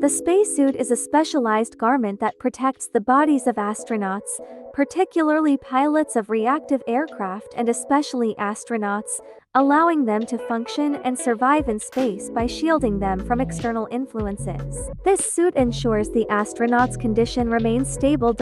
The spacesuit is a specialized garment that protects the bodies of astronauts, particularly pilots of reactive aircraft and especially astronauts, allowing them to function and survive in space by shielding them from external influences. This suit ensures the astronaut's condition remains stable.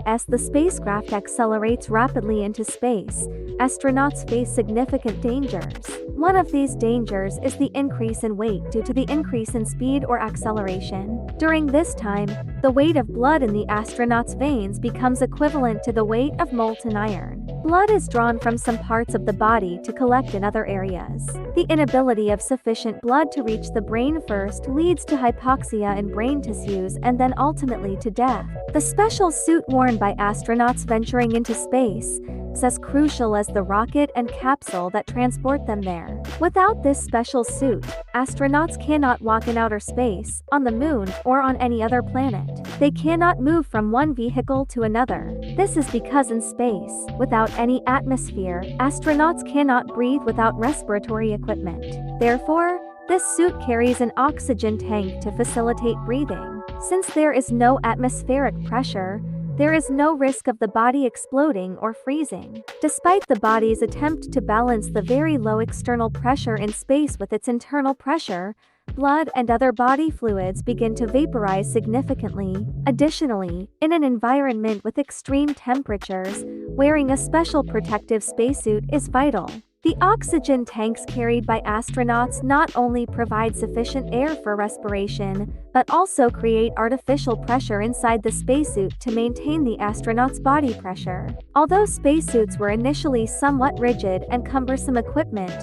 As the spacecraft accelerates rapidly into space, astronauts face significant dangers. One of these dangers is the increase in weight due to the increase in speed or acceleration. During this time, the weight of blood in the astronaut's veins becomes equivalent to the weight of molten iron. Blood is drawn from some parts of the body to collect in other areas. The inability of sufficient blood to reach the brain first leads to hypoxia in brain tissues and then ultimately to death. The special suit worn by astronauts venturing into space is as crucial as the rocket and capsule that transport them there. Without this special suit, astronauts cannot walk in outer space, on the moon, or on any other planet. They cannot move from one vehicle to another. This is because in space, without any atmosphere, astronauts cannot breathe without respiratory equipment. Therefore, this suit carries an oxygen tank to facilitate breathing. Since there is no atmospheric pressure, there is no risk of the body exploding or freezing. Despite the body's attempt to balance the very low external pressure in space with its internal pressure, blood and other body fluids begin to vaporize significantly. Additionally, in an environment with extreme temperatures, wearing a special protective spacesuit is vital. The oxygen tanks carried by astronauts not only provide sufficient air for respiration, but also create artificial pressure inside the spacesuit to maintain the astronaut's body pressure. Although spacesuits were initially somewhat rigid and cumbersome equipment,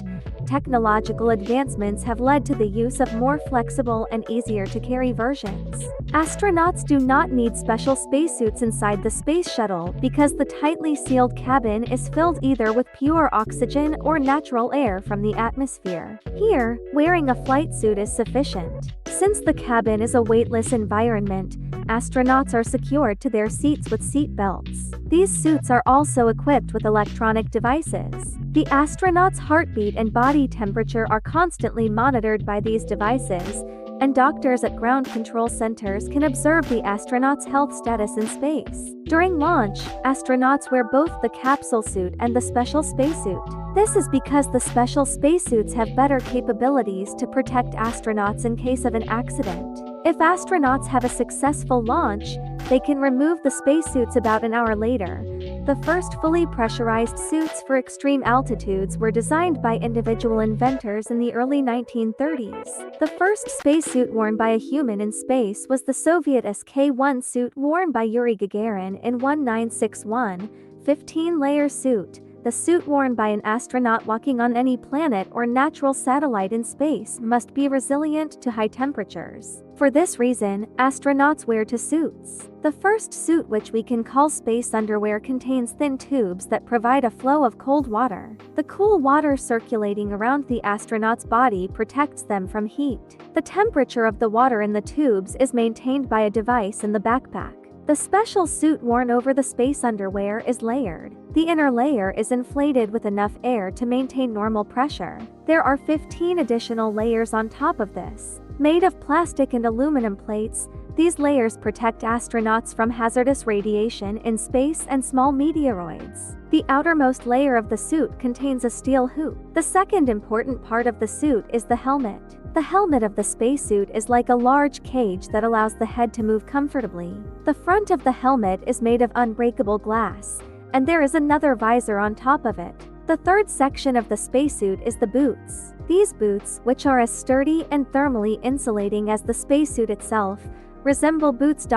technological advancements have led to the use of more flexible and easier-to-carry versions. Astronauts do not need special spacesuits inside the space shuttle because the tightly sealed cabin is filled either with pure oxygen or natural air from the atmosphere. Here, wearing a flight suit is sufficient. Since the cabin is a weightless environment, astronauts are secured to their seats with seat belts. These suits are also equipped with electronic devices. The astronaut's heartbeat and body temperature are constantly monitored by these devices, and doctors at ground control centers can observe the astronaut's health status in space. During launch, astronauts wear both the capsule suit and the special spacesuit. This is because the special spacesuits have better capabilities to protect astronauts in case of an accident. If astronauts have a successful launch, they can remove the spacesuits about an hour later. The first fully pressurized suits for extreme altitudes were designed by individual inventors in the early 1930s. The first spacesuit worn by a human in space was the Soviet Sk-1 suit worn by Yuri Gagarin in 1961, 15-layer suit. The suit worn by an astronaut walking on any planet or natural satellite in space must be resilient to high temperatures. For this reason, astronauts wear two suits. The first suit, which we can call space underwear, contains thin tubes that provide a flow of cold water. The cool water circulating around the astronaut's body protects them from heat. The temperature of the water in the tubes is maintained by a device in the backpack. The special suit worn over the space underwear is layered. The inner layer is inflated with enough air to maintain normal pressure. There are 15 additional layers on top of this. Made of plastic and aluminum plates, these layers protect astronauts from hazardous radiation in space and small meteoroids. The outermost layer of the suit contains a steel hoop. The second important part of the suit is the helmet. The helmet of the spacesuit is like a large cage that allows the head to move comfortably. The front of the helmet is made of unbreakable glass, and there is another visor on top of it. The third section of the spacesuit is the boots. These boots, which are as sturdy and thermally insulating as the spacesuit itself, resemble boots.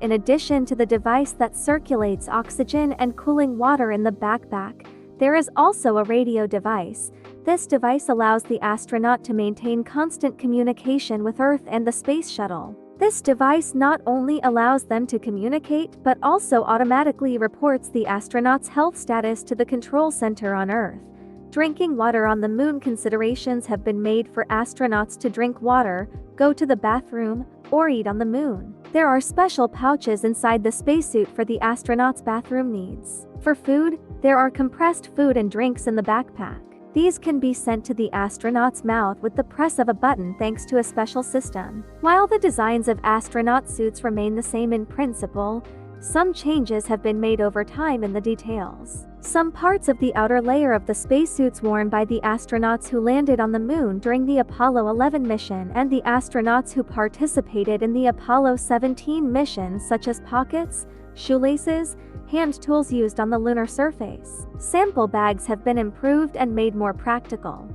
In addition to the device that circulates oxygen and cooling water in the backpack, there is also a radio device. This device allows the astronaut to maintain constant communication with Earth and the space shuttle. This device not only allows them to communicate but also automatically reports the astronaut's health status to the control center on Earth. Drinking water on the moon. Considerations have been made for astronauts to drink water, go to the bathroom, or eat on the moon. There are special pouches inside the spacesuit for the astronauts' bathroom needs. For food, there are compressed food and drinks in the backpack. These can be sent to the astronaut's mouth with the press of a button thanks to a special system. While the designs of astronaut suits remain the same in principle, some changes have been made over time in the details. Some parts of the outer layer of the spacesuits worn by the astronauts who landed on the moon during the Apollo 11 mission and the astronauts who participated in the Apollo 17 mission, such as pockets, shoelaces, hand tools used on the lunar surface. Sample bags have been improved and made more practical.